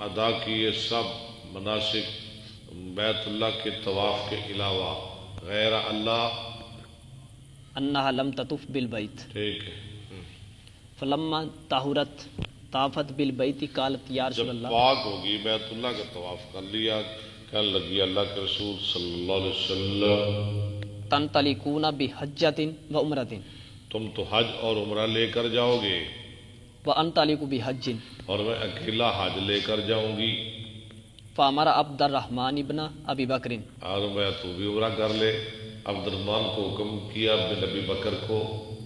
ادا کیے سب مناسک بیت اللہ کے طواف کے علاوہ، غیر اللہ، انہا لم تطف بالبیت، ٹھیک ہے۔ فلما طہرت طافت بالبیت قالت یا رسول جب اللہ پاک ہوگی بیت اللہ کا طواف کر لیا، کہنے لگی اللہ کے رسول صلی اللہ علیہ وسلم تنطلقون بحجۃ و عمرۃ تم تو حج اور عمرہ لے کر جاؤ گے، وانطلق بحج، اور میں اکیلا حج لے کر جاؤں گی، فامر عبد الرحمن ابن ابی بکر اور میں تو بھی عمرہ کر لے۔ عبد الرحمن کو حکم کیا بن نبی بکر کو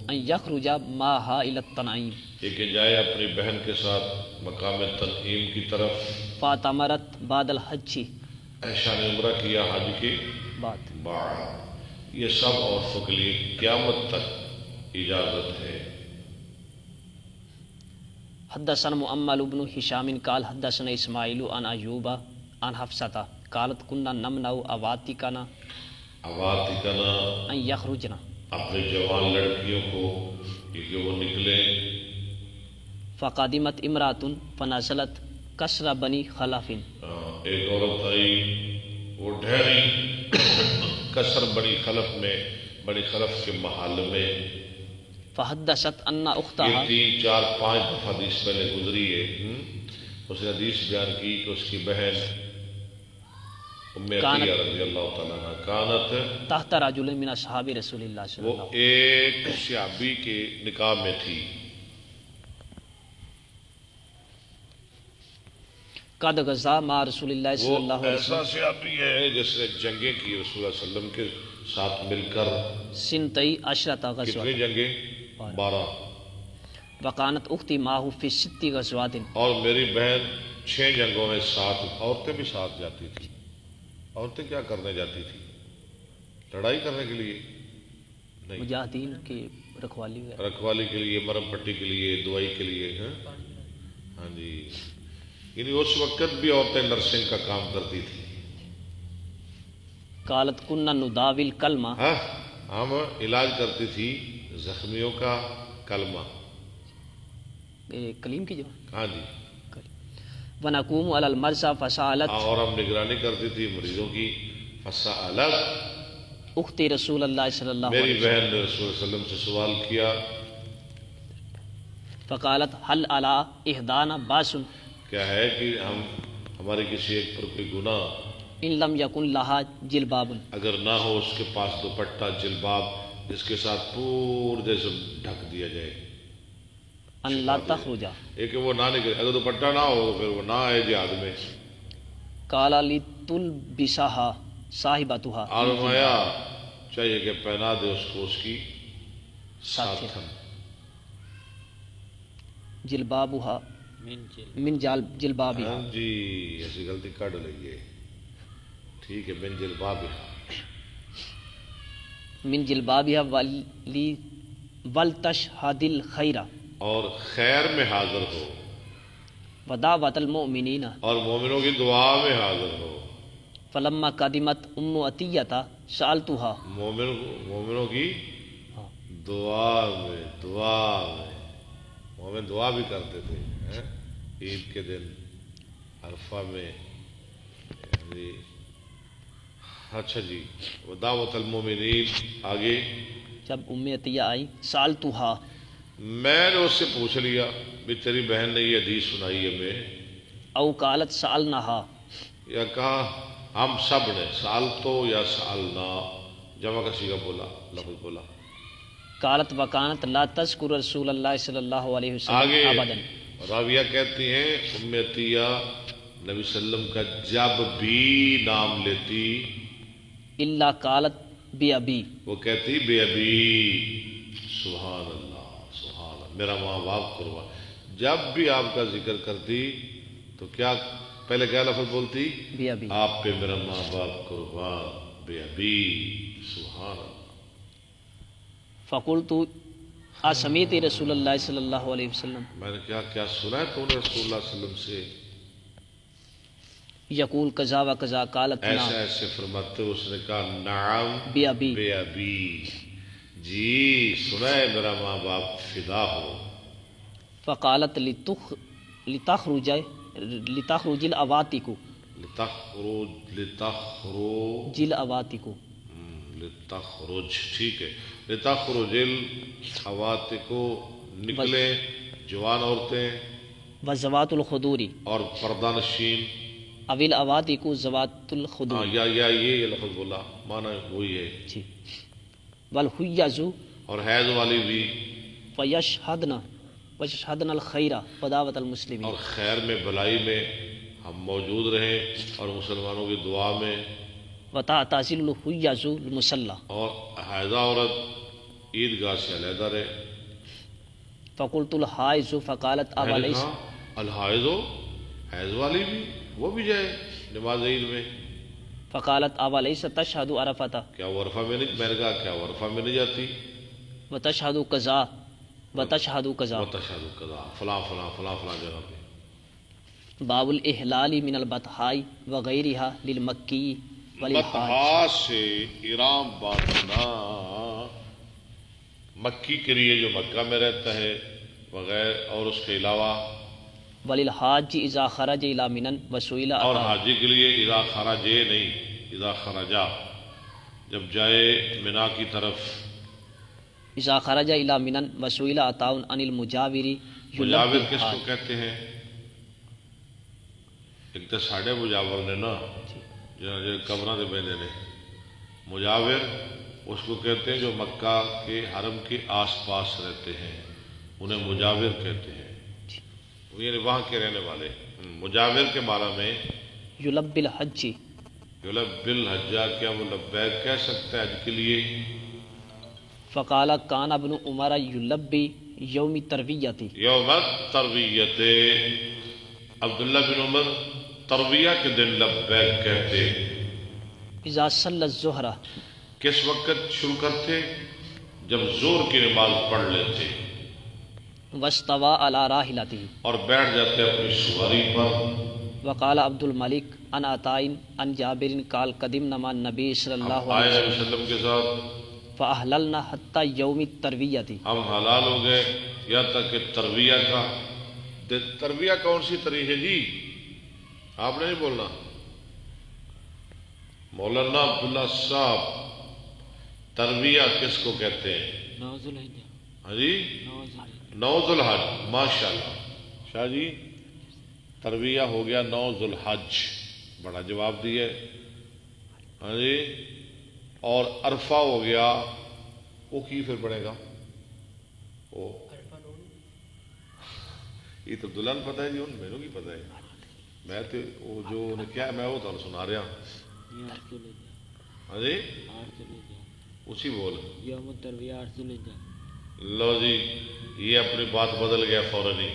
ان یخرج معها الى التنعیم، یہ کہ جائے اپنی بہن کے ساتھ مقام تنعیم کی طرف۔ فاتمرت بعد الحج، عائشہ نے عمرہ کیا حج کی بعد بعد۔ یہ سب عورتوں کے لیے قیامت تک اجازت ہے۔ حدثنا مؤمل بن هشام قال حدثنا اسماعیل عن ایوب عن حفصة قالت كنا نمنع اواتقنا عواتقنا ان یخرجنا، اپنی جوان لڑکیوں کو کہ وہ نکلیں۔ فقدمت امرات فنزلت کسر بنی خلف، ایک عورت آئی، وہ ڈھیری کسر بنی خلف میں، بنی خلف کے محل میں۔ فحدثت ان یہ اختها، 3 4 5 دفعہ حدیث پہلے گزری ہے۔ اس نے حدیث بیان کی کہ اس کی بہن ام عطیہ رضی اللہ تعالیٰ عنہ کانت، تحت رجل من اصحاب رسول اللہ صلی وہ اللہ علیہ ایک صحابی کے نکاح میں تھی۔ قد غزا مع رسول اللہ صلی وہ اللہ علیہ ایسا وسلم صحابی ہے جس نے جنگیں کی رسول اللہ علیہ وسلم کے ساتھ مل کر۔ سنتئی عشرۃ غزوۃ، کتنی جنگیں؟ 12۔ وکانت اختی معه فی 6 غزوات، اور میری بہن 6 جنگوں میں ساتھ، عورتیں بھی ساتھ جاتی تھی۔ عورتیں کیا کرنے جاتی تھی؟ لڑائی کرنے کے لیے نہیں، مجاہدین کی رکھوالی وغیرہ۔ رکھوالی کے لیے، مرم پٹی کے لیے، دوائی کے لیے۔ ہاں جی، یعنی اس وقت بھی عورتیں نرسنگ کا کام کرتی تھی۔ قالت كنا نداوی الکلمہ، ہاں، ہم علاج کرتی تھی زخمیوں کا کلمہ۔ کلیم کی جو ہاں جی، ونقوم علی المرضى فسالت اور ہم نگرانی کرتی تھی مریضوں کی۔ فسألت، اختی رسول اللہ صلی اللہ میری علیہ وسلم، بہن نے رسول اللہ علیہ وسلم سے سوال کیا، فقالت هل علی احدانا باس کیا ہے کہ ہمارے کسی ایک پر کوئی گناہ، ان لم یکن لها جلباب، اگر نہ ہو اس کے پاس دوپٹہ جلباب جس کے ساتھ پور جیسے ڈھک دیا جائے، ان لا تخرج، یہ کہ وہ نہ نکلے، اگر دوپٹہ نہ ہو تو پھر وہ نہ آئے جہاد میں۔ قال لتلبسها صاحبتها، اور فرمایا چاہیے کہ پہنا دے اس کو اس کی ساتھن۔ جلبابها من جلبابها، ہاں جی، ایسی غلطی کٹ لئیے، ٹھیک ہے، من جلبابها، من جلبابها ولتشهد الخیر اور خیر میں حاضر ہو، ودعوت المؤمنین، اور مومنوں کی دعا میں حاضر ہو۔ فلما قدمت ام عطیہ سألتها، مومنوں کی دعا میں مومن دعا بھی کرتے تھے عید کے دن عرفہ میں۔ یعنی اچھا جی، ودعوت المومنین، آگے جب ام عطیہ آئی سألتها، میں نے اس سے پوچھ لیا بھی تیری بہن نے یہ حدیث سنائی ہے میں، او قالت سألناها، یا کہا ہم سب نے، سالتو یا سالنا، جمع کا صیغہ بولا، لفظ بولا۔ قالت وکانت لا تذکر رسول اللہ صلی اللہ علیہ وسلم آگے ابدا، راویہ کہتی ہیں ام عطیہ نبی صلی اللہ علیہ وسلم کا جب بھی نام لیتی، الا قالت بی ابی، وہ کہتی بے ابی، سبحان اللہ سبحان اللہ، میرا ماں باپ قربان۔ جب بھی آپ کا ذکر کرتی تو کیا پہلے کیا لفظ بولتی؟ بی ابی. آپ پہ میرا ماں باپ قربان، بے ابی. سبحان اللہ. فقلت اسمیت رسول اللہ صلی اللہ علیہ وسلم، میں نے کیا سنا ہے تو نے رسول اللہ صلی اللہ علیہ وسلم سے یقول قضا و قضا؟ قالت ایسا نعم ایسے فرماتے؟ اس نے کہا نعم بی ابی. بے ابی، جی سنا ہے میرا ماں باپ فدا ہو. فقالت لتخرج العواتق العواتق. لتخرج، ٹھیک ہے. لتخرج العواتق، نکلے جوان عورتیں وزوات الخدور اور پردہ نشین. اویل العواتق ذوات الخدور. یا یہ لفظ بولا، معنی وہی ہے. جی. والحیض اور حیض والی بھی. ویشہدن الخیر ودعوت المسلمین. اور خیر میں بھلائی میں ہم موجود رہیں اور مسلمانوں کی دعا میں. وتعتزل الحیض المصلی. اور حیضہ عورت عیدگاہ سے علیحدہ رہے. فقلت الحائض فقالت اب علیہ. الحائض ہو، حیض والی بھی وہ بھی جائے نماز عید میں. فقالت اب علیہ تشہد عرفۃ. کیا وہ عرفہ میں نہیں؟ میں نے کہا کیا وہ عرفہ میں نہیں جاتی؟ وتشہد قضا وتشہد قضا. وتشہد قضا، فلاں فلاں فلاں فلاں جگہ پہ. باب الاحلال من البطحاء وغیرها للمکی وللحاج. بطحاء سے احرام باندھنا مکی کے لیے جو مکہ میں رہتا ہے وغیر، اور اس کے علاوہ وللحاج اذا خرج الى منن وسئل. اور حاجی کے لیے اذا خرج نہیں، اذا خرجا جب جائے منا کی طرف. اذا خرج الى منن وسئل عطاء عن المجاور. مجاور کس کو کہتے ہیں؟ ایک تو ساڑھے مجاور نے نا جو قبروں کے بہنے نے، مجاور اس کو کہتے ہیں جو مکہ کے حرم کے آس پاس رہتے ہیں، انہیں مجاور کہتے ہیں، یعنی وہاں کے رہنے والے. مجاور کے معنی میں یلب الحج. یلب الحج، کیا وہ لبیک کہہ سکتا ہے حج کے لیے؟ فقال کان ابن عمر یلبی یوم ترویت. یوم ترویت، عبداللہ بن عمر ترویہ کے دن لبیک کہتے. اذا صلی الظہر، کس وقت شروع کرتے؟ جب زور کی نماز پڑھ لیتے. واستوى علی راحلتہ، اور بیٹھ جاتے اپنی سواری پر. وقال عبد الملک عن عطاء عن جابر قال قدمنا مع النبی صلی اللہ آئے علیہ نبی صلی اللہ علیہ وسلم کے ساتھ، فاحللنا حتی یوم الترویت. ہم حلال ہو گئے یہاں تک کہ ترویہ کا. ترویہ کون سی تاریخ ہے جی؟ آپ نے نہیں بولنا. مولانا عبداللہ صاحب، ترویہ کس کو کہتے ہیں؟ ہاں جی، 9 ذو الحج. ماشاء اللہ شاہ جی، ترویہ ہو گیا 9 ذو الحج. بڑا جواب دیے. ہاں جی، اور عرفہ ہو گیا، وہ کی پھر پڑے گا؟ وہ یہ تو دلہن پتہ ہے جی، ان میروں کی پتہ ہے. میں تو وہ جو انہیں کیا میں وہ تو سنا رہا ہوں. ہاں جی، اسی بول. لو جی، یہ اپنی بات بدل گیا فوراً ہی.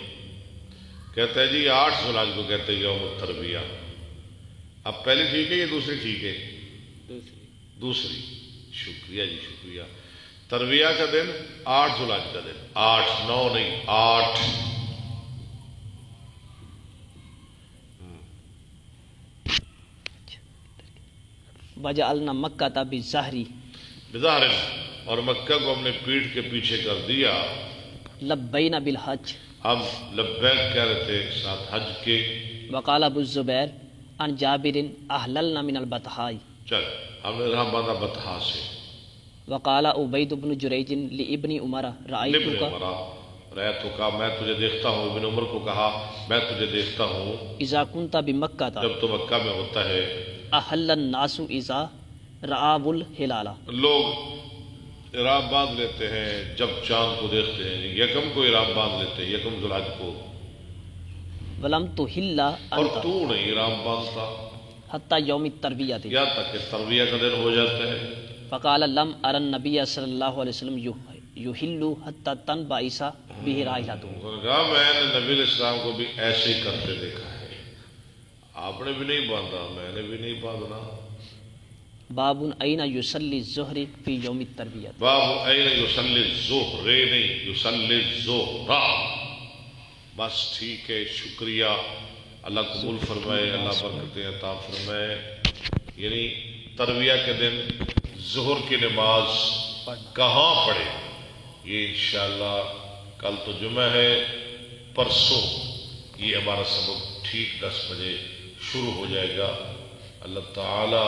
کہتا ہے جی 8 ذو الحج کو کہتے ہیں یوم الترویہ. اب پہلی ٹھیک ہے یا دوسری ٹھیک ہے؟ دوسری. شکریہ جی، شکریہ. ترویہ کا دن 8 ذو الحج کا دن. 8، 9 نہیں، 8. وجعلنا مکہ بالظہری، بظاہر، اور مکہ کو ہم نے پیٹھ کے پیچھے کر دیا. لبینا بالحج، ہم لبیک کہہ رہے تھے ساتھ حج کے. وقال ابو الزبیر عن جابر احللنا من البطحاء. چل، ہم نے رہا باندھا بطحا سے. وقال عبید بن جریج لابن عمر رأیتک، رأیتک کا میں تجھے دیکھتا ہوں. ابن عمر کو کہا میں تجھے دیکھتا ہوں اذا کنت بمکہ، جب تو مکہ میں ہوتا ہے. احل الناس اذا رآوا الہلال، لوگ احرام باندھ لیتے ہیں جب چاند کو دیکھتے ہیں. یکم کو احرام باندھ لیتے ہیں، یکم ذو الحج کو. ولم تحل اور انت تو نہیں احرام باندھتا حتی یوم الترویہ. یہاں تک کہ ترویہ کا دن ہو جاتا ہے. فقال لم ار النبی صلی اللہ علیہ وسلم یحل حتی تنبعث بہ راحلتہ. انہوں نے کہا میں نے نبی علیہ السلام کو بھی ایسے ہی کرتے دیکھا ہے. آپ نے بھی نہیں باندھا، میں نے بھی نہیں باندھنا۔ باب این یصلی الظہر فی یوم التربیت، باب این یصلی الظہر نہیں یصلی الظہر، بس ٹھیک ہے، شکریہ، اللہ قبول فرمائے، اللہ برکتیں عطا فرمائے۔ یعنی تربیہ کے دن ظہر کی نماز کہاں پڑھے، یہ انشاءاللہ کل تو جمعہ ہے، پرسوں یہ ہمارا سبق ٹھیک 10 بجے شروع ہو جائے گا۔ اللہ تعالی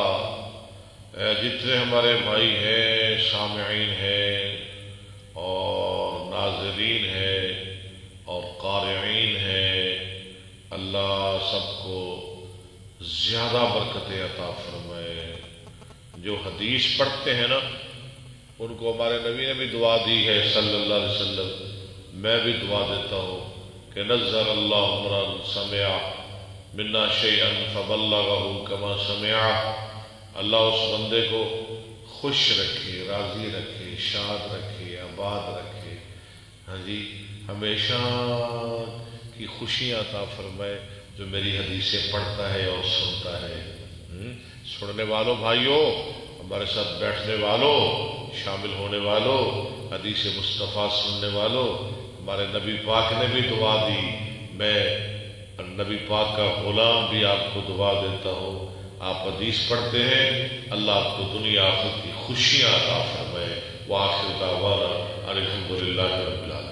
جتنے ہمارے بھائی ہیں، سامعین ہیں اور ناظرین ہیں اور قارئین ہیں، اللہ سب کو زیادہ برکتیں عطا فرمائے۔ جو حدیث پڑھتے ہیں نا ان کو ہمارے نبی نے بھی دعا دی ہے صلی اللہ علیہ وسلم، میں بھی دعا دیتا ہوں کہ نزل اللہ امرا سمع منا شیئا فبلغه کما سمع، اللہ اس بندے کو خوش رکھے، راضی رکھے، شاد رکھے، آباد رکھے، ہاں جی، ہمیشہ کی خوشیاں عطا فرمائے جو میری حدیثیں پڑھتا ہے اور سنتا ہے۔ سننے والوں بھائیوں، ہمارے ساتھ بیٹھنے والوں، شامل ہونے والوں، حدیث مصطفیٰ سننے والوں، ہمارے نبی پاک نے بھی دعا دی، میں نبی پاک کا غلام بھی آپ کو دعا دیتا ہوں، آپ حدیث پڑھتے ہیں، اللہ آپ کو دنیا آخرت کی خوشیاں عطا فرمائے۔ وآخر دعوانا ان الحمد للہ رب العالمین۔